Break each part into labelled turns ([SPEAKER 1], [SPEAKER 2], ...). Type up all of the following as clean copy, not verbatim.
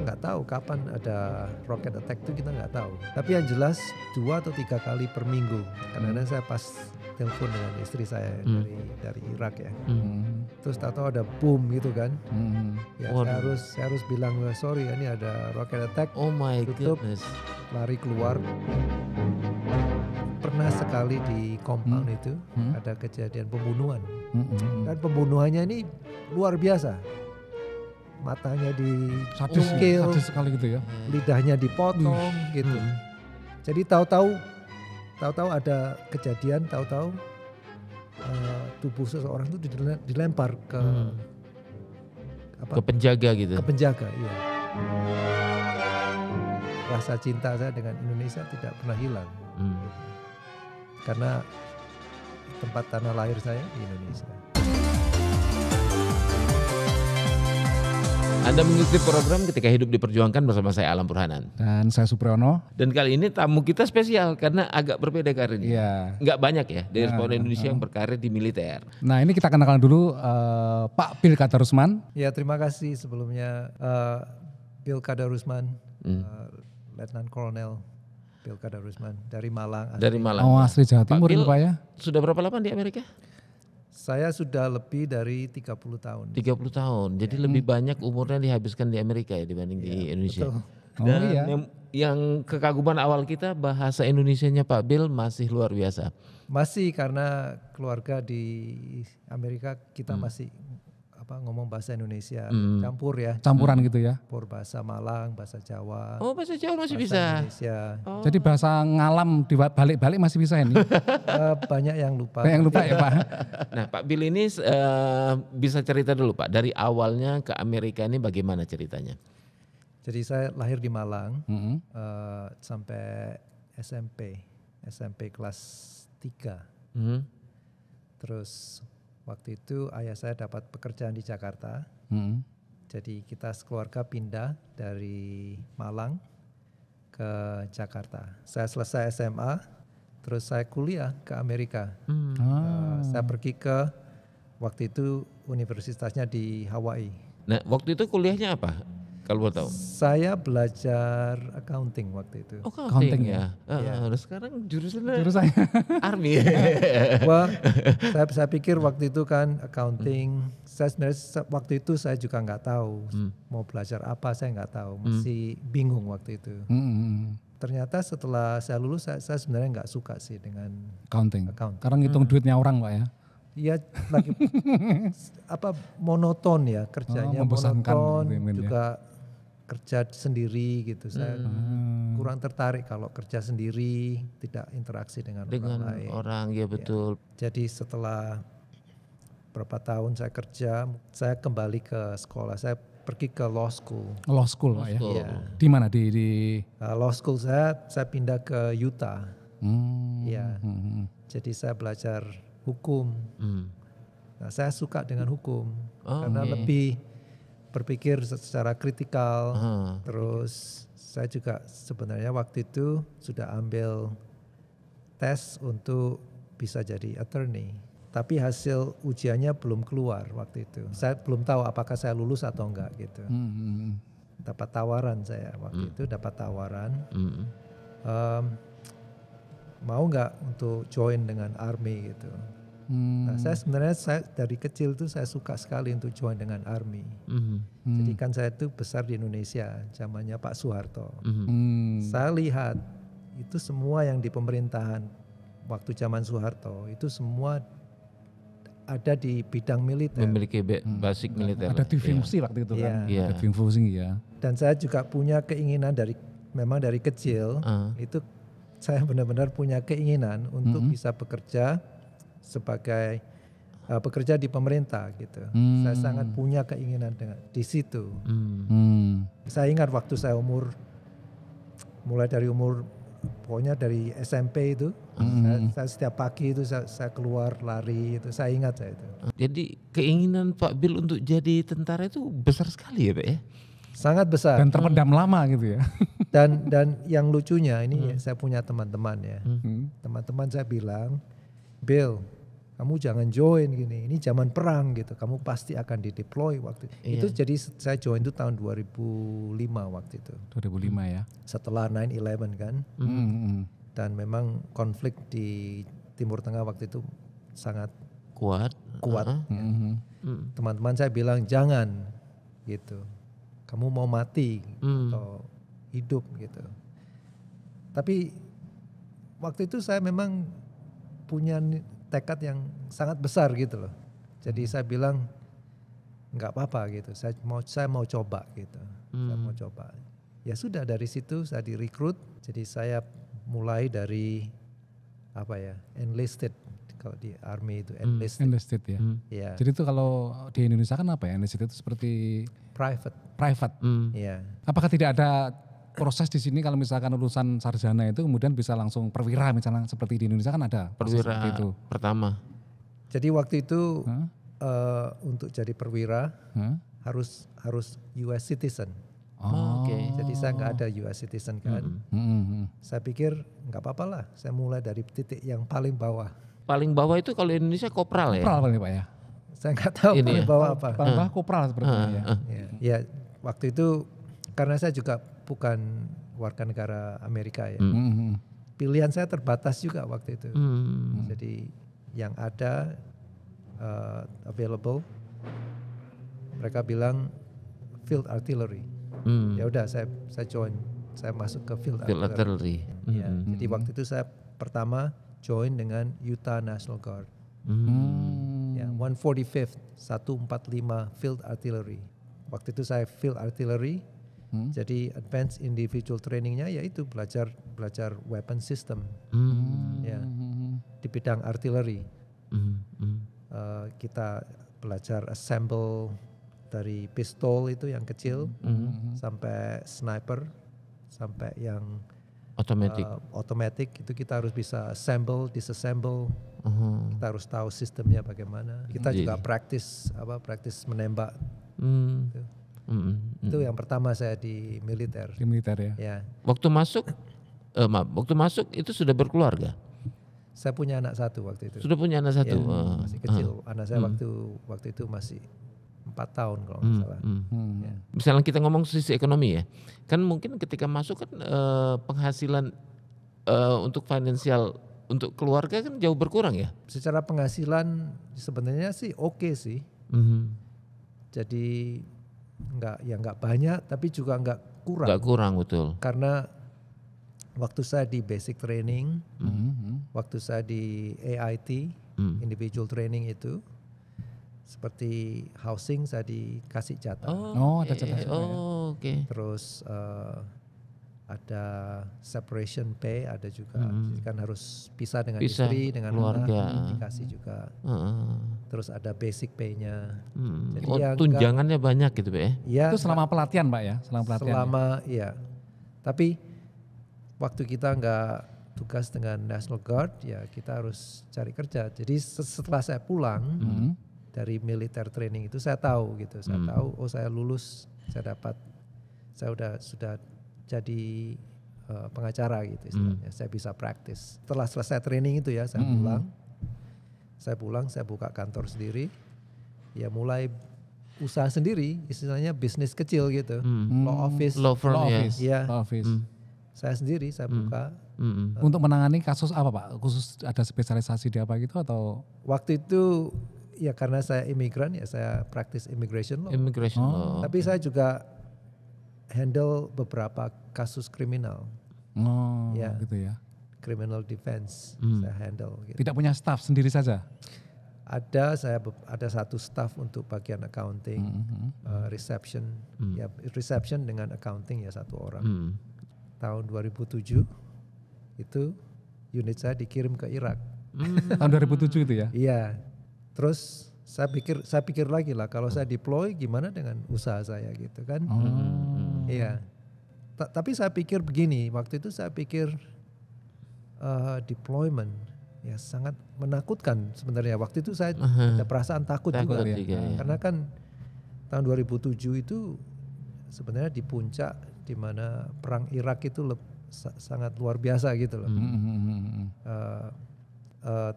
[SPEAKER 1] nggak tahu kapan ada rocket attack itu kita nggak tahu. Tapi yang jelas 2 atau 3 kali per minggu. Kadang-kadang saya pas telepon dengan istri saya dari Irak ya. Terus tahu ada boom gitu kan. Ya saya harus bilang sorry ini ada rocket attack.
[SPEAKER 2] Oh my
[SPEAKER 1] tutup,
[SPEAKER 2] goodness.
[SPEAKER 1] lari keluar. Pernah sekali di compound itu ada kejadian pembunuhan. Dan pembunuhannya ini luar biasa. Matanya dicungkil,
[SPEAKER 3] sadis sekali gitu ya.
[SPEAKER 1] lidahnya dipotong gitu. Jadi tahu-tahu ada kejadian, tahu-tahu tubuh seseorang itu dilempar ke
[SPEAKER 2] ke penjaga gitu.
[SPEAKER 1] Ke penjaga, iya. Rasa cinta saya dengan Indonesia tidak pernah hilang. Karena tempat tanah lahir saya di Indonesia.
[SPEAKER 2] Anda mengikuti program Ketika Hidup Diperjuangkan bersama saya Alam Burhanan.
[SPEAKER 3] Dan saya Supriyono.
[SPEAKER 2] Dan kali ini tamu kita spesial karena agak berbeda karirnya.
[SPEAKER 3] Iya.
[SPEAKER 2] Nggak banyak ya dari responden Indonesia yang berkarir di militer.
[SPEAKER 3] Nah ini kita kenalkan dulu Pak Bill Kadarusman.
[SPEAKER 1] Ya terima kasih sebelumnya Bill Kadarusman, Letnan Kolonel Bill Kadarusman dari Malang.
[SPEAKER 2] Dari Malang.
[SPEAKER 3] Oh asli Jawa Timur
[SPEAKER 2] Bill,
[SPEAKER 3] ini Pak ya.
[SPEAKER 2] Sudah berapa lama di Amerika?
[SPEAKER 1] Saya sudah lebih dari 30 tahun.
[SPEAKER 2] 30 tahun. Jadi lebih banyak umurnya dihabiskan di Amerika ya dibanding di Indonesia.
[SPEAKER 1] Betul.
[SPEAKER 2] Dan yang kekaguman awal kita bahasa Indonesianya Pak Bill masih luar biasa.
[SPEAKER 1] Masih karena keluarga di Amerika kita masih ngomong bahasa Indonesia campur ya.
[SPEAKER 3] Campuran gitu ya.
[SPEAKER 1] Campur bahasa Malang, bahasa Jawa.
[SPEAKER 2] Oh bahasa Jawa masih
[SPEAKER 1] bahasa
[SPEAKER 2] bisa.
[SPEAKER 1] Indonesia.
[SPEAKER 2] Oh.
[SPEAKER 3] Jadi bahasa ngalam dibalik-balik masih bisa ini.
[SPEAKER 1] Banyak yang lupa.
[SPEAKER 3] Banyak yang lupa ya Pak.
[SPEAKER 2] Nah Pak Bill ini bisa cerita dulu Pak dari awalnya ke Amerika ini bagaimana ceritanya?
[SPEAKER 1] Jadi saya lahir di Malang sampai SMP kelas 3. Terus waktu itu ayah saya dapat pekerjaan di Jakarta. Jadi kita sekeluarga pindah dari Malang ke Jakarta. Saya selesai SMA, terus saya kuliah ke Amerika. Saya pergi ke waktu itu universitasnya di Hawaii.
[SPEAKER 2] Nah waktu itu kuliahnya apa? Kalau boleh tahu.
[SPEAKER 1] Saya belajar accounting waktu itu.
[SPEAKER 2] Oh accounting
[SPEAKER 3] ya.
[SPEAKER 2] Sekarang jurusannya Army.
[SPEAKER 1] Wah, saya pikir waktu itu kan accounting. Saya sebenarnya waktu itu saya juga nggak tahu mau belajar apa, saya nggak tahu, masih bingung waktu itu. Ternyata setelah saya lulus saya sebenarnya nggak suka sih dengan
[SPEAKER 3] accounting.
[SPEAKER 1] accounting.
[SPEAKER 3] Karena ngitung duitnya orang Pak ya.
[SPEAKER 1] Iya lagi monoton ya kerjanya, monoton juga kerja sendiri gitu. Saya kurang tertarik kalau kerja sendiri, tidak interaksi dengan orang lain.
[SPEAKER 2] Ya betul.
[SPEAKER 1] Ya. Jadi setelah berapa tahun saya kerja, saya kembali ke sekolah. Saya pergi ke law school.
[SPEAKER 3] Law school Pak ya.
[SPEAKER 1] Ya.
[SPEAKER 3] Di mana di
[SPEAKER 1] law school saya pindah ke Utah. Ya. Jadi saya belajar hukum. Nah, saya suka dengan hukum karena lebih berpikir secara kritikal. Terus saya juga sebenarnya waktu itu sudah ambil tes untuk bisa jadi attorney. Tapi hasil ujiannya belum keluar waktu itu. Saya belum tahu apakah saya lulus atau enggak gitu. Dapat tawaran saya waktu itu, dapat tawaran. Mau enggak untuk join dengan Army gitu. Nah, saya sebenarnya dari kecil tuh saya suka sekali untuk join dengan Army. Jadi kan saya tuh besar di Indonesia, zamannya Pak Soeharto. Saya lihat itu semua yang di pemerintahan waktu zaman Soeharto itu semua ada di bidang militer.
[SPEAKER 2] Memiliki basic militer.
[SPEAKER 3] Ada divisi waktu itu kan.
[SPEAKER 2] Ada
[SPEAKER 3] divisi ya.
[SPEAKER 1] Dan saya juga punya keinginan memang dari kecil itu saya benar-benar punya keinginan untuk bisa bekerja sebagai bekerja di pemerintah gitu. Saya sangat punya keinginan di situ. Saya ingat waktu saya mulai dari pokoknya dari SMP itu, saya setiap pagi itu saya keluar lari itu, saya ingat saya itu.
[SPEAKER 2] Jadi keinginan Pak Bill untuk jadi tentara itu besar sekali ya Pak ya?
[SPEAKER 1] Sangat besar.
[SPEAKER 3] Dan terpendam lama gitu ya.
[SPEAKER 1] Dan yang lucunya ini saya punya teman-teman ya. Teman-teman saya bilang, Bill, kamu jangan join gini, ini zaman perang gitu, kamu pasti akan dideploy waktu itu. Jadi saya join itu tahun 2005 waktu itu.
[SPEAKER 3] 2005 ya.
[SPEAKER 1] Setelah 9/11 kan, dan memang konflik di Timur Tengah waktu itu sangat kuat. Teman-teman saya bilang jangan gitu, kamu mau mati atau hidup gitu. Tapi waktu itu saya memang punya tekad yang sangat besar gitu loh. Jadi saya bilang nggak apa-apa gitu. Saya mau coba gitu. Saya mau coba. Ya sudah, dari situ saya direkrut. Jadi saya mulai dari enlisted, kalau di army itu enlisted.
[SPEAKER 3] Enlisted ya.
[SPEAKER 1] Ya.
[SPEAKER 3] Jadi itu kalau di Indonesia kan apa ya? Enlisted itu seperti
[SPEAKER 1] private. Ya.
[SPEAKER 3] Apakah tidak ada proses di sini kalau misalkan lulusan sarjana itu kemudian bisa langsung perwira, misalnya seperti di Indonesia kan ada
[SPEAKER 2] perwira
[SPEAKER 3] itu
[SPEAKER 2] pertama.
[SPEAKER 1] Jadi waktu itu untuk jadi perwira harus US citizen.
[SPEAKER 2] Oke.
[SPEAKER 1] Jadi saya nggak ada US citizen kan. Saya pikir nggak apa-apa lah. Saya mulai dari titik yang paling bawah.
[SPEAKER 2] Paling bawah itu kalau Indonesia kopral ya.
[SPEAKER 3] Kopral paling Pak ya.
[SPEAKER 1] Saya nggak tahu
[SPEAKER 2] Ini
[SPEAKER 1] paling
[SPEAKER 2] ya?
[SPEAKER 1] bawah apa.
[SPEAKER 3] Paling bawah kopral sepertinya ya.
[SPEAKER 1] Ya waktu itu karena saya juga bukan warga negara Amerika ya. Pilihan saya terbatas juga waktu itu. Jadi yang ada available, mereka bilang field artillery. Ya udah saya join, saya masuk ke field artillery. Ya, jadi waktu itu saya pertama join dengan Utah National Guard. Ya, 145th 145 Field Artillery. Waktu itu saya field artillery. Jadi advanced individual trainingnya yaitu belajar weapon system. Ya, di bidang artillery. Kita belajar assemble dari pistol itu yang kecil sampai sniper, sampai yang automatic itu kita harus bisa assemble, disassemble. Kita harus tahu sistemnya bagaimana. Kita juga praktis menembak. Gitu. Itu yang pertama saya di militer.
[SPEAKER 3] Di militer ya.
[SPEAKER 1] Ya.
[SPEAKER 2] Waktu masuk itu sudah berkeluarga.
[SPEAKER 1] Saya punya anak satu waktu itu.
[SPEAKER 2] Sudah punya anak satu.
[SPEAKER 1] Ya, masih kecil. Anak saya waktu itu masih 4 tahun kalau nggak salah. Ya.
[SPEAKER 2] Misalnya kita ngomong sisi ekonomi ya, kan mungkin ketika masuk kan penghasilan untuk finansial untuk keluarga kan jauh berkurang ya.
[SPEAKER 1] Secara penghasilan sebenarnya sih oke sih. Jadi nggak banyak tapi juga nggak kurang.
[SPEAKER 2] Nggak kurang betul.
[SPEAKER 1] Karena waktu saya di basic training, waktu saya di AIT, individual training itu, seperti housing saya dikasih jatah.
[SPEAKER 3] Ada jatah.
[SPEAKER 2] Oke.
[SPEAKER 1] Terus ada separation pay, ada juga. Jadi kan harus pisah dengan istri, dengan
[SPEAKER 2] keluarga.
[SPEAKER 1] anak, dikasih juga. Terus ada basic pay-nya. Jadi
[SPEAKER 2] tunjangannya banyak gitu Pak ya?
[SPEAKER 1] Ya,
[SPEAKER 3] itu selama pelatihan Pak ya?
[SPEAKER 1] Iya. Tapi waktu kita nggak tugas dengan National Guard, ya kita harus cari kerja. Jadi setelah saya pulang dari militer training itu saya tahu gitu. Saya tahu, saya lulus, saya sudah jadi pengacara gitu istilahnya. Saya bisa praktis. Setelah selesai training itu ya saya pulang, saya buka kantor sendiri. Ya mulai usaha sendiri, istilahnya bisnis kecil gitu. Law office. Ya. Saya sendiri saya buka.
[SPEAKER 3] Untuk menangani kasus apa Pak? Khusus ada spesialisasi di apa gitu atau?
[SPEAKER 1] Waktu itu ya karena saya imigran ya saya praktis immigration law. Tapi saya juga handle beberapa kasus kriminal. Ya.
[SPEAKER 3] Gitu ya.
[SPEAKER 1] Criminal defense saya handle. Gitu.
[SPEAKER 3] Tidak punya staff sendiri saja?
[SPEAKER 1] Ada satu staff untuk bagian accounting, reception. Ya reception dengan accounting ya satu orang. Tahun 2007 itu unit saya dikirim ke Irak.
[SPEAKER 3] Tahun 2007 itu ya?
[SPEAKER 1] Iya. Terus saya pikir lagi lah kalau saya deploy gimana dengan usaha saya gitu kan. Iya. Tapi saya pikir begini, waktu itu saya pikir deployment ya sangat menakutkan sebenarnya. Waktu itu saya ada perasaan takut juga. Karena kan tahun 2007 itu sebenarnya di puncak di mana perang Irak itu sangat luar biasa gitu loh.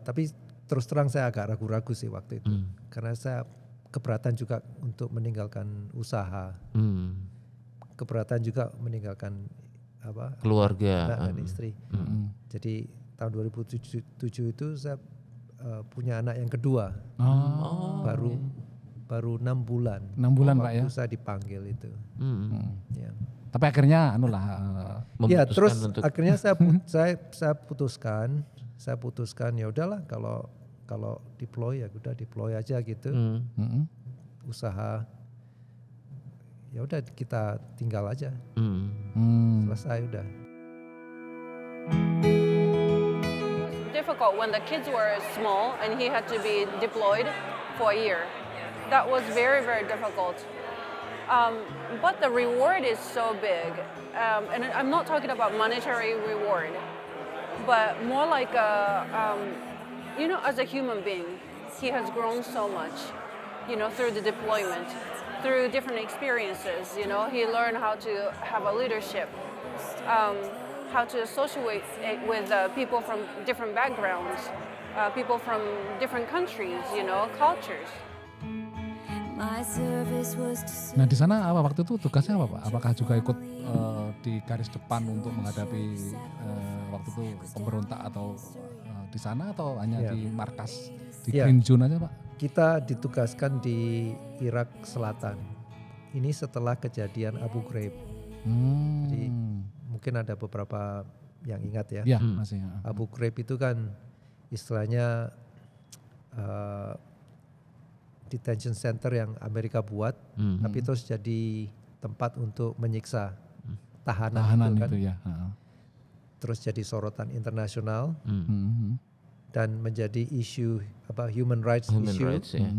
[SPEAKER 1] Tapi terus terang saya agak ragu-ragu sih waktu itu. Karena saya keberatan juga untuk meninggalkan usaha. Keberatan juga meninggalkan
[SPEAKER 2] keluarga
[SPEAKER 1] anak dan istri. Jadi tahun 2007 itu saya punya anak yang kedua. Baru 6 bulan.
[SPEAKER 3] 6 bulan Pak ya.
[SPEAKER 1] Waktu saya dipanggil itu. Ya.
[SPEAKER 3] Tapi akhirnya
[SPEAKER 1] Ya terus akhirnya saya putuskan ya udahlah kalau deploy ya udah deploy aja gitu. Usaha ya udah kita tinggal aja. Selesai udah.
[SPEAKER 4] Difficult when the kids were small and he had to be deployed for a year. That was very, very difficult. But the reward is so big. And I'm not talking about monetary reward, but more like as a human being, he has grown so much, through the deployment, through different experiences. He learned how to have a leadership, how to associate with people from different backgrounds, people from different countries, cultures.
[SPEAKER 3] Nah di sana waktu itu tugasnya apa Pak? Apakah juga ikut di garis depan untuk menghadapi waktu itu pemberontak atau di sana atau hanya di markas di Green Zone aja Pak?
[SPEAKER 1] Kita ditugaskan di Irak Selatan. Ini setelah kejadian Abu Ghraib. Jadi mungkin ada beberapa yang ingat ya.
[SPEAKER 3] Iya masih.
[SPEAKER 1] Abu Ghraib itu kan istilahnya detention center yang Amerika buat, tapi terus jadi tempat untuk menyiksa tahanan itu kan.
[SPEAKER 3] Itu ya.
[SPEAKER 1] Terus jadi sorotan internasional dan menjadi isu human rights issue.
[SPEAKER 2] Ya.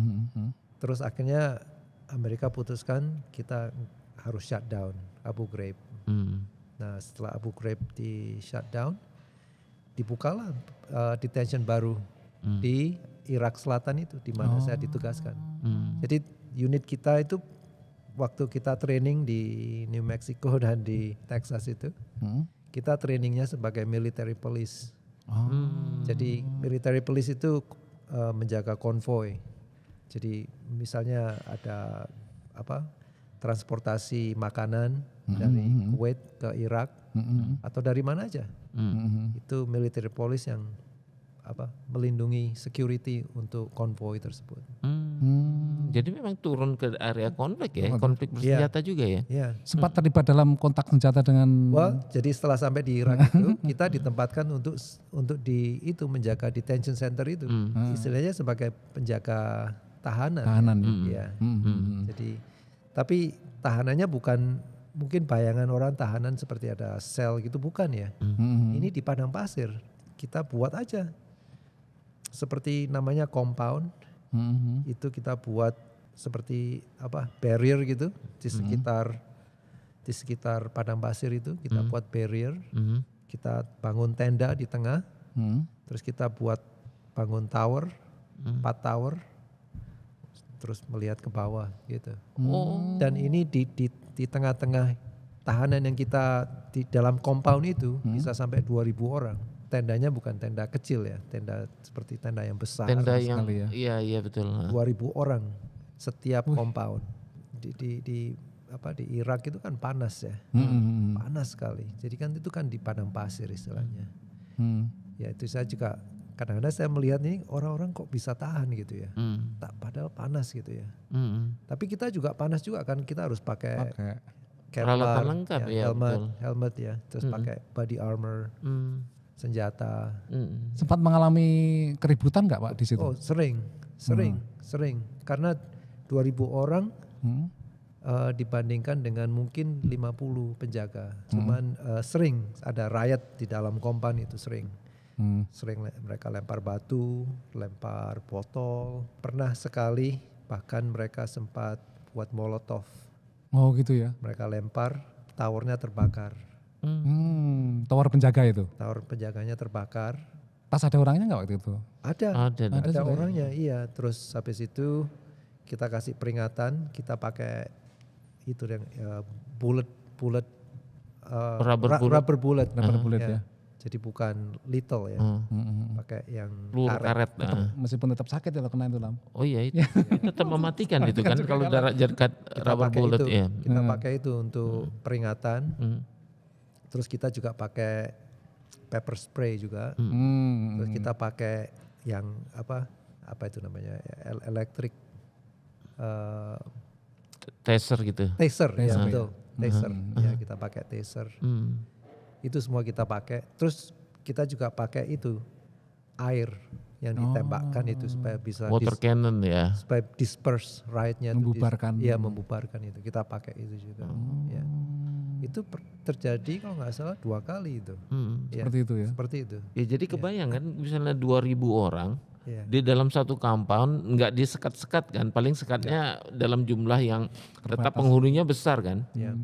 [SPEAKER 1] Terus akhirnya Amerika putuskan kita harus shutdown Abu Ghraib. Nah setelah Abu Ghraib di shutdown, dibukalah detention baru di Irak Selatan itu di mana saya ditugaskan. Jadi unit kita itu waktu kita training di New Mexico dan di Texas itu, kita trainingnya sebagai military police. Jadi military police itu menjaga konvoy. Jadi misalnya ada transportasi makanan dari Kuwait ke Irak atau dari mana aja, itu military police yang melindungi security untuk konvoy tersebut.
[SPEAKER 2] Jadi memang turun ke area konflik ya, konflik bersenjata juga ya.
[SPEAKER 3] Sempat terlibat dalam kontak senjata dengan.
[SPEAKER 1] Jadi setelah sampai di Irak itu kita ditempatkan untuk menjaga detention center itu, istilahnya sebagai penjaga tahanan. Ya. Jadi tapi tahanannya bukan mungkin bayangan orang tahanan seperti ada sel gitu, bukan ya. Ini di padang pasir kita buat aja. Seperti namanya compound, itu kita buat seperti barrier gitu di sekitar padang pasir itu kita buat barrier, kita bangun tenda di tengah, terus kita buat bangun tower, 4 tower, terus melihat ke bawah gitu. Dan ini di tengah-tengah tahanan yang kita di dalam compound itu bisa sampai 2.000 orang. Tendanya bukan tenda kecil ya, tenda seperti tenda yang besar.
[SPEAKER 2] Tenda yang
[SPEAKER 1] ya.
[SPEAKER 2] iya betul.
[SPEAKER 1] 2.000 orang setiap compound. Di Irak itu kan panas ya, panas sekali. Jadi kan itu kan di padang pasir istilahnya. Ya itu saya juga kadang-kadang saya melihat nih orang-orang kok bisa tahan gitu ya. Padahal panas gitu ya. Tapi kita juga panas juga kan, kita harus pakai
[SPEAKER 2] peralatan lengkap ya,
[SPEAKER 1] helmet ya, terus pakai body armor. Senjata.
[SPEAKER 3] Sempat mengalami keributan nggak Pak di situ?
[SPEAKER 1] Oh sering. Karena 2.000 orang dibandingkan dengan mungkin 50 penjaga. Cuman sering ada riot di dalam kompan itu sering. Sering mereka lempar batu, lempar botol. Pernah sekali bahkan mereka sempat buat molotov.
[SPEAKER 3] Oh gitu ya.
[SPEAKER 1] Mereka lempar, towernya terbakar.
[SPEAKER 3] Tower penjaga itu?
[SPEAKER 1] Tower penjaganya terbakar.
[SPEAKER 3] Pas ada orangnya nggak waktu itu?
[SPEAKER 1] Ada orangnya, iya. Terus habis itu kita kasih peringatan, kita pakai itu yang rubber bullet
[SPEAKER 3] ya.
[SPEAKER 1] Jadi bukan little ya, pakai yang
[SPEAKER 2] Peluru karet.
[SPEAKER 3] Meskipun tetap sakit ya kalau kena itu Lam.
[SPEAKER 2] Oh iya itu tetap mematikan itu kan kalau dekat
[SPEAKER 1] Kita
[SPEAKER 2] rubber
[SPEAKER 1] pakai
[SPEAKER 2] bullet
[SPEAKER 1] itu,
[SPEAKER 2] ya.
[SPEAKER 1] kita pakai itu untuk peringatan. Terus kita juga pakai pepper spray juga. Terus kita pakai yang apa itu namanya electric
[SPEAKER 2] Taser gitu.
[SPEAKER 1] taser ya betul. Taser ya kita pakai taser. Itu semua kita pakai. Terus kita juga pakai itu air yang ditembakkan itu supaya bisa
[SPEAKER 2] Water cannon ya.
[SPEAKER 1] supaya disperse riot-nya
[SPEAKER 3] Membubarkan.
[SPEAKER 1] Iya membubarkan itu. Kita pakai itu juga. Ya. Itu terjadi kalau nggak salah 2 kali itu. Ya,
[SPEAKER 3] Seperti itu ya.
[SPEAKER 1] seperti itu.
[SPEAKER 2] Ya jadi kebayang kan misalnya 2.000 orang
[SPEAKER 1] Ya.
[SPEAKER 2] di dalam satu compound nggak disekat-sekat kan, paling sekatnya dalam jumlah yang tetap penghuninya besar kan.
[SPEAKER 1] Ya.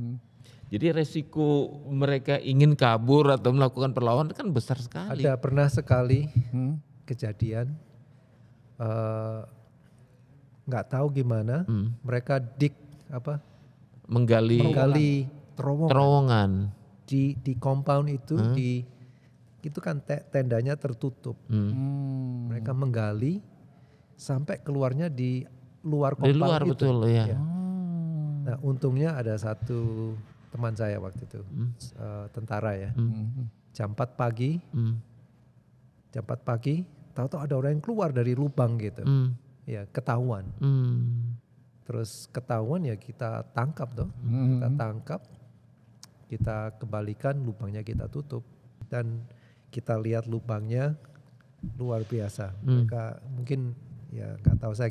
[SPEAKER 2] Jadi resiko mereka ingin kabur atau melakukan perlawanan kan besar sekali.
[SPEAKER 1] Ada pernah sekali kejadian nggak tahu gimana mereka menggali terowongan di compound itu itu kan tendanya tertutup. Mereka menggali sampai keluarnya di luar compound
[SPEAKER 2] Di luar
[SPEAKER 1] itu.
[SPEAKER 2] betul ya.
[SPEAKER 1] Nah untungnya ada satu teman saya waktu itu tentara ya. Jam 4 pagi, tahu-tahu ada orang yang keluar dari lubang gitu. Ya ketahuan. Terus ketahuan ya kita tangkap toh. Kita tangkap, kita kembalikan lubangnya kita tutup. Dan kita lihat lubangnya luar biasa. Mereka mungkin ya nggak tahu saya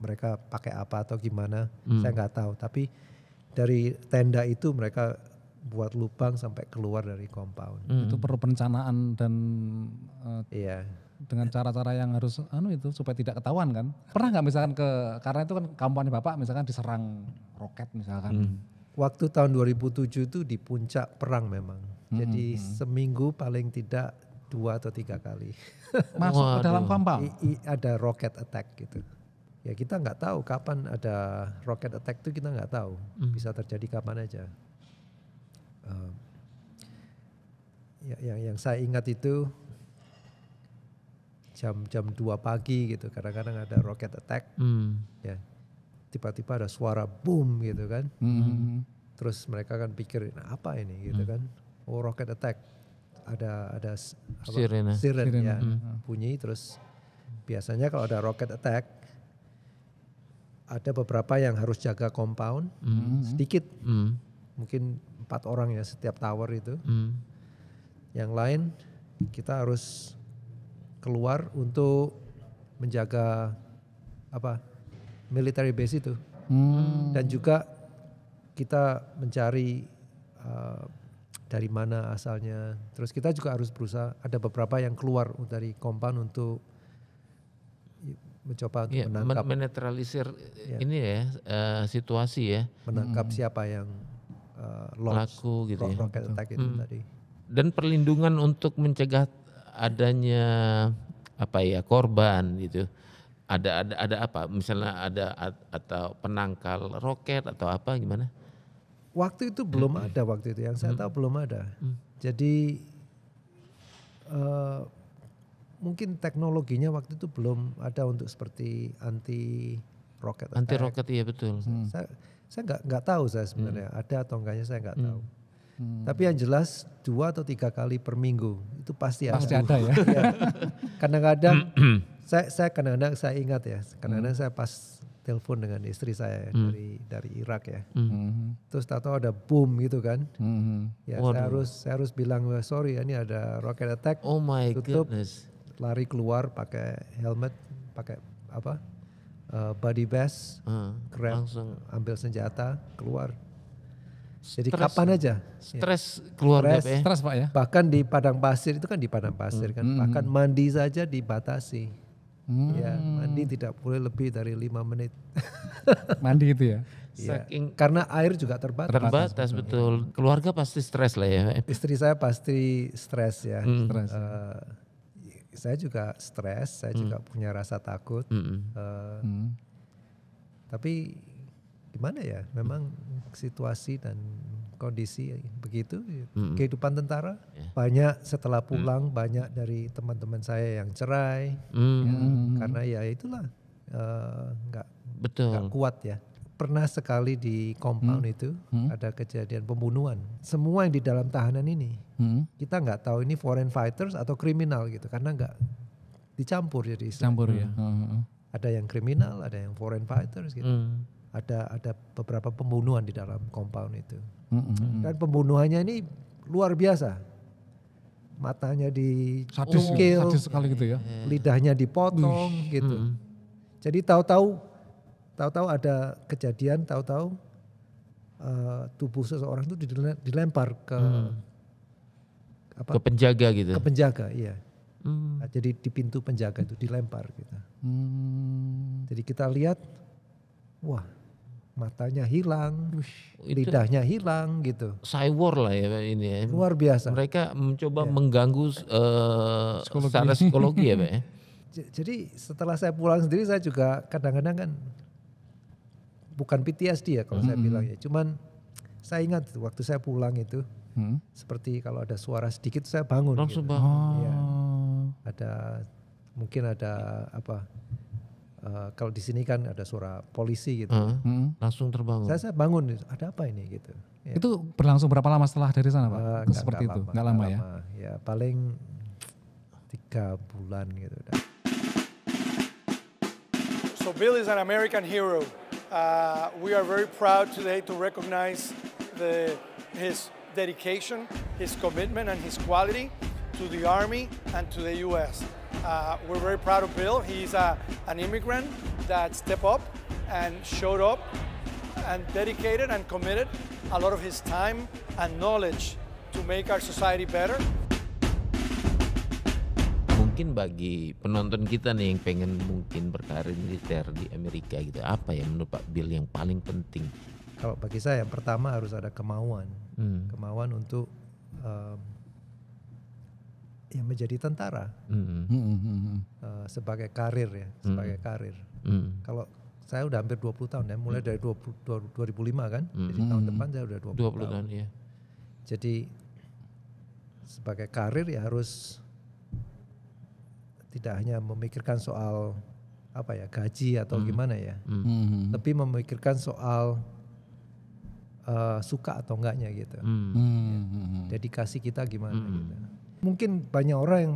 [SPEAKER 1] mereka pakai apa atau gimana. Saya nggak tahu. Tapi dari tenda itu mereka buat lubang sampai keluar dari compound.
[SPEAKER 3] Itu perlu perencanaan dan
[SPEAKER 1] Iya.
[SPEAKER 3] dengan cara-cara yang harus itu supaya tidak ketahuan kan. Pernah nggak misalkan karena itu kan kampanye Bapak misalkan diserang roket misalkan.
[SPEAKER 1] Waktu tahun 2007 itu di puncak perang memang. Jadi seminggu paling tidak 2 atau 3 kali.
[SPEAKER 3] Masuk ke dalam compound.
[SPEAKER 1] Ada rocket attack gitu. Ya kita nggak tahu kapan ada rocket attack itu kita nggak tahu. Bisa terjadi kapan aja. Yang saya ingat itu jam 2 pagi gitu. Kadang-kadang ada rocket attack. Ya, tiba-tiba ada suara boom gitu kan. Terus mereka kan pikir apa ini gitu kan. Oh rocket attack. Ada
[SPEAKER 2] Sirene
[SPEAKER 1] ya, bunyi. Terus biasanya kalau ada rocket attack ada beberapa yang harus jaga compound sedikit. Mungkin 4 orang ya setiap tower itu. Yang lain kita harus keluar untuk menjaga military base itu. Dan juga kita mencari dari mana asalnya. Terus kita juga harus berusaha, ada beberapa yang keluar dari compound untuk mencoba untuk menangkap.
[SPEAKER 2] Menetralisir ini ya situasi ya.
[SPEAKER 1] Menangkap siapa yang
[SPEAKER 2] pelaku gitu ya.
[SPEAKER 1] Rocket attack itu tadi.
[SPEAKER 2] Dan perlindungan untuk mencegah adanya korban gitu. Ada apa? Misalnya ada atau penangkal roket atau apa gimana?
[SPEAKER 1] Waktu itu belum ada waktu itu, yang saya tahu belum ada. Jadi mungkin teknologinya waktu itu belum ada untuk seperti anti rocket attack.
[SPEAKER 2] Anti roket iya betul.
[SPEAKER 1] Saya nggak tahu saya sebenarnya ada atau enggaknya saya nggak tahu. Tapi yang jelas 2 atau 3 kali per minggu itu pasti ada.
[SPEAKER 3] Pasti ada ya.
[SPEAKER 1] Ya. Kadang-kadang saya kadang-kadang saya ingat ya, kadang-kadang saya pas telepon dengan istri saya dari Irak ya. Terus tahu ada boom gitu kan. Ya saya harus bilang sorry ini ada rocket attack.
[SPEAKER 2] Oh my
[SPEAKER 1] tutup,
[SPEAKER 2] goodness.
[SPEAKER 1] Lari keluar pakai helmet, pakai body vest, grab, langsung ambil senjata keluar. Jadi kapan aja.
[SPEAKER 2] Stres keluarga ya.
[SPEAKER 3] Stres Pak ya.
[SPEAKER 1] Bahkan di padang pasir itu kan di padang pasir kan. Bahkan mandi saja dibatasi. Ya, mandi tidak boleh lebih dari 5 menit.
[SPEAKER 3] Mandi itu ya.
[SPEAKER 1] Ya, karena air juga terbatas.
[SPEAKER 2] Terbatas betul. Keluarga pasti stres lah ya.
[SPEAKER 1] Istri saya pasti stres ya.
[SPEAKER 3] Stres.
[SPEAKER 1] Saya juga stres, saya juga punya rasa takut. Tapi gimana ya, memang situasi dan kondisi begitu, kehidupan tentara. Banyak setelah pulang, banyak dari teman-teman saya yang cerai, karena ya itulah nggak kuat ya. Pernah sekali di compound itu ada kejadian pembunuhan. Semua yang di dalam tahanan ini, kita nggak tahu ini foreign fighters atau kriminal gitu, karena nggak dicampur jadi.
[SPEAKER 3] Campur ya.
[SPEAKER 1] Ada yang kriminal, ada yang foreign fighters gitu. Ada beberapa pembunuhan di dalam compound itu. Dan pembunuhannya ini luar biasa. Matanya dicungkil,
[SPEAKER 3] sadis sekali gitu ya.
[SPEAKER 1] lidahnya dipotong gitu. Jadi tahu-tahu ada kejadian, tahu-tahu tubuh seseorang itu dilempar ke
[SPEAKER 2] ke penjaga gitu.
[SPEAKER 1] Ke penjaga, iya. Nah, jadi di pintu penjaga itu dilempar gitu. Jadi kita lihat, wah, matanya hilang, lidahnya hilang gitu.
[SPEAKER 2] Cyber lah ya ini ya.
[SPEAKER 1] Luar biasa.
[SPEAKER 2] Mereka mencoba mengganggu secara psikologi ya Pak ya.
[SPEAKER 1] Jadi setelah saya pulang sendiri saya juga kadang-kadang kan bukan PTSD ya kalau saya bilang ya. Cuman saya ingat waktu saya pulang itu seperti kalau ada suara sedikit saya bangun.
[SPEAKER 2] Langsung
[SPEAKER 1] gitu.
[SPEAKER 2] bangun.
[SPEAKER 1] Ya. Mungkin ada apa? Kalau di sini kan ada suara polisi gitu.
[SPEAKER 2] Langsung terbangun.
[SPEAKER 1] Saya bangun, ada apa ini gitu. Ya.
[SPEAKER 3] Itu berlangsung berapa lama setelah dari sana Pak? Seperti itu? Nggak lama ya?
[SPEAKER 1] Ya paling 3 bulan gitu.
[SPEAKER 5] So Bill is an American hero. We are very proud today to recognize his dedication, his commitment and his quality to the Army and to the U.S. We're very proud of Bill. He's an immigrant that stepped up and showed up and dedicated and committed a lot of his time and knowledge to make our society better.
[SPEAKER 2] Mungkin bagi penonton kita nih yang pengen mungkin berkarir militer di Amerika gitu, apa ya menurut Pak Bill yang paling penting?
[SPEAKER 1] Kalau bagi saya yang pertama harus ada kemauan, kemauan untuk ya menjadi tentara sebagai karir ya, sebagai karir. Kalau saya udah hampir 20 tahun ya, mulai dari 2005 kan, jadi tahun depan saya udah 20 tahun.
[SPEAKER 2] Ya.
[SPEAKER 1] Jadi sebagai karir ya harus tidak hanya memikirkan soal apa ya gaji atau gimana ya, tapi memikirkan soal suka atau enggaknya gitu, dedikasi kita gimana gitu. Mungkin banyak orang yang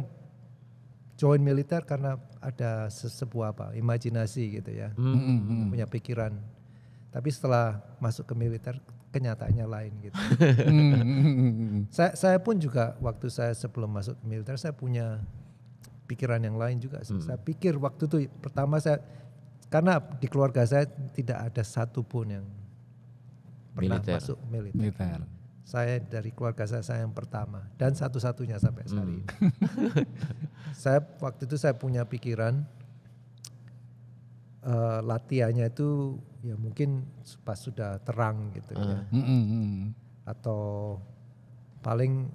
[SPEAKER 1] join militer karena ada sebuah imajinasi gitu ya, punya pikiran. Tapi setelah masuk ke militer kenyataannya lain gitu. Saya pun juga waktu saya sebelum masuk ke militer saya punya pikiran yang lain juga. Saya pikir waktu itu pertama karena di keluarga saya tidak ada satupun yang pernah masuk militer. Saya dari keluarga saya yang pertama dan satu-satunya sampai hari ini. Saya waktu itu saya punya pikiran latihannya itu ya mungkin pas sudah terang gitu ya, atau paling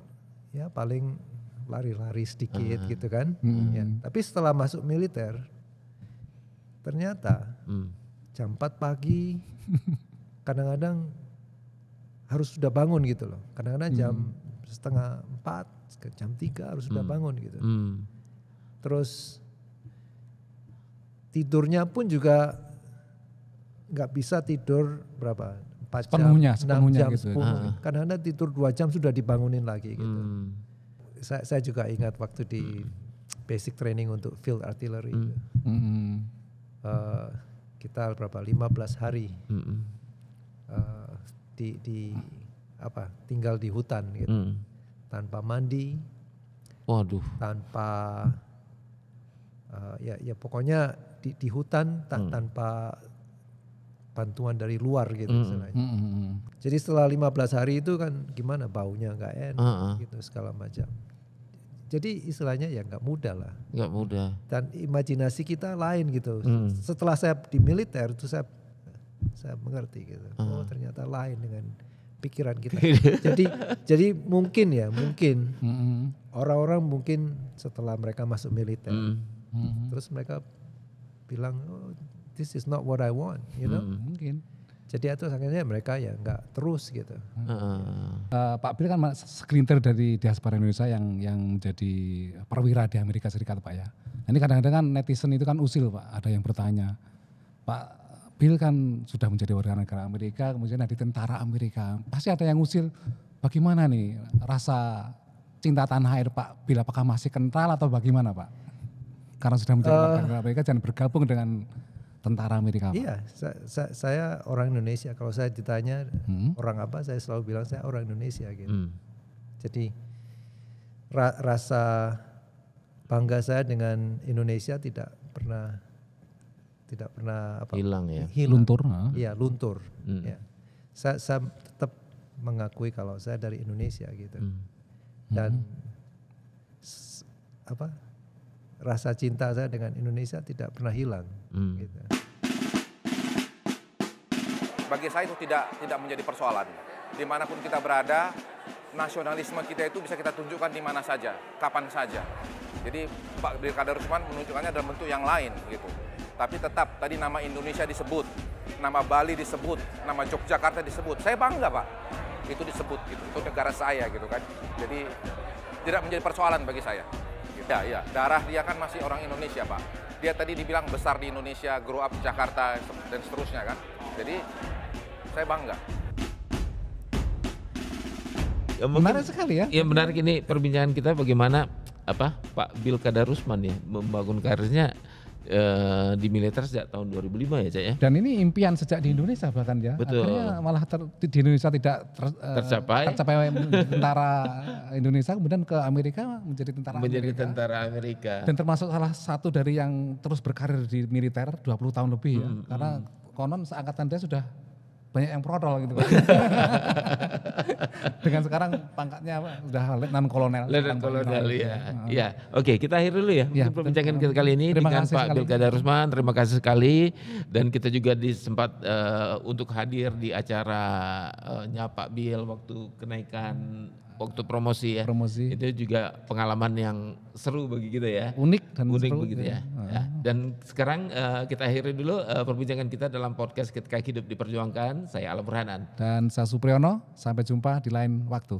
[SPEAKER 1] lari-lari sedikit gitu kan. Ya. Tapi setelah masuk militer ternyata jam 4 pagi kadang-kadang harus sudah bangun gitu loh. Kadang-kadang jam 3:30, jam 3 harus sudah bangun gitu. Terus tidurnya pun juga nggak bisa tidur berapa? 4 jam, 6 jam, gitu. 10. Kadang-kadang tidur 2 jam sudah dibangunin lagi gitu. Saya juga ingat waktu di basic training untuk field artillery. Kita berapa? 15 hari. Tinggal di hutan gitu, tanpa mandi, tanpa ya pokoknya di hutan tanpa bantuan dari luar gitu istilahnya. Jadi setelah 15 hari itu kan gimana, baunya nggak enak gitu segala macam. Jadi istilahnya ya nggak mudah lah.
[SPEAKER 2] Nggak mudah. Dan
[SPEAKER 1] imajinasi kita lain gitu. Setelah saya di militer itu saya mengerti gitu. Oh ternyata lain dengan pikiran kita. jadi mungkin orang-orang mungkin setelah mereka masuk militer, terus mereka bilang, oh, this is not what I want, you know. Jadi itu akhirnya mereka ya nggak terus gitu.
[SPEAKER 3] Pak Bill kan segelintir dari diaspora Indonesia yang menjadi perwira di Amerika Serikat Pak ya. Ini kadang-kadang kan netizen itu kan usil Pak, ada yang bertanya, Pak Bill kan sudah menjadi warga negara Amerika, kemudian di tentara Amerika, pasti ada yang usil, bagaimana nih rasa cinta tanah air Pak Bill, apakah masih kental atau bagaimana Pak? Karena sudah menjadi warga negara Amerika dan bergabung dengan tentara Amerika Pak.
[SPEAKER 1] Iya, saya orang Indonesia. Kalau saya ditanya orang apa, saya selalu bilang saya orang Indonesia gitu. Jadi rasa bangga saya dengan Indonesia tidak pernah apa,
[SPEAKER 2] hilang ya.
[SPEAKER 3] Luntur.
[SPEAKER 1] Iya, luntur. Ya. Saya tetap mengakui kalau saya dari Indonesia gitu. Dan apa? Rasa cinta saya dengan Indonesia tidak pernah hilang. Gitu.
[SPEAKER 6] Bagi saya itu tidak menjadi persoalan. Dimanapun kita berada, nasionalisme kita itu bisa kita tunjukkan di mana saja, kapan saja. Jadi Pak Bill Kadarusman menunjukkannya dalam bentuk yang lain gitu. Tapi tetap tadi nama Indonesia disebut, nama Bali disebut, nama Yogyakarta disebut. Saya bangga Pak, itu disebut gitu, itu negara saya gitu kan. Jadi tidak menjadi persoalan bagi saya. Ya, darah dia kan masih orang Indonesia Pak. Dia tadi dibilang besar di Indonesia, grow up di Jakarta dan seterusnya kan. Jadi saya bangga.
[SPEAKER 2] Ya, mungkin,
[SPEAKER 3] menarik sekali ya.
[SPEAKER 2] Ya menarik ini perbincangan kita bagaimana Pak Bill Kadarusman ya membangun karirnya di militer sejak tahun 2005 ya Cak ya.
[SPEAKER 3] Dan ini impian sejak di Indonesia bahkan ya.
[SPEAKER 2] Betul.
[SPEAKER 3] Akhirnya malah di Indonesia tidak tercapai tentara Indonesia, kemudian ke Amerika menjadi tentara
[SPEAKER 2] Amerika.
[SPEAKER 3] Dan termasuk salah satu dari yang terus berkarir di militer 20 tahun lebih ya. Karena konon seangkatan dia sudah banyak yang prodol gitu. Dengan sekarang pangkatnya sudah letnan kolonel.
[SPEAKER 2] Letnan kolonel ya. Ya, oke, kita akhiri dulu ya. Perbincangan kita kali ini dengan Pak Bill Kadarusman. Terima kasih sekali, dan kita juga disempat untuk hadir di acara Nyapa Bill waktu kenaikan, waktu promosi ya. Itu juga pengalaman yang seru bagi kita ya.
[SPEAKER 3] Unik dan
[SPEAKER 2] seru
[SPEAKER 3] begitu
[SPEAKER 2] ya. Dan sekarang kita akhiri dulu perbincangan kita dalam podcast Ketika Hidup Diperjuangkan. Saya Alam Burhanan.
[SPEAKER 3] Dan saya Supriyono. Sampai jumpa di lain waktu.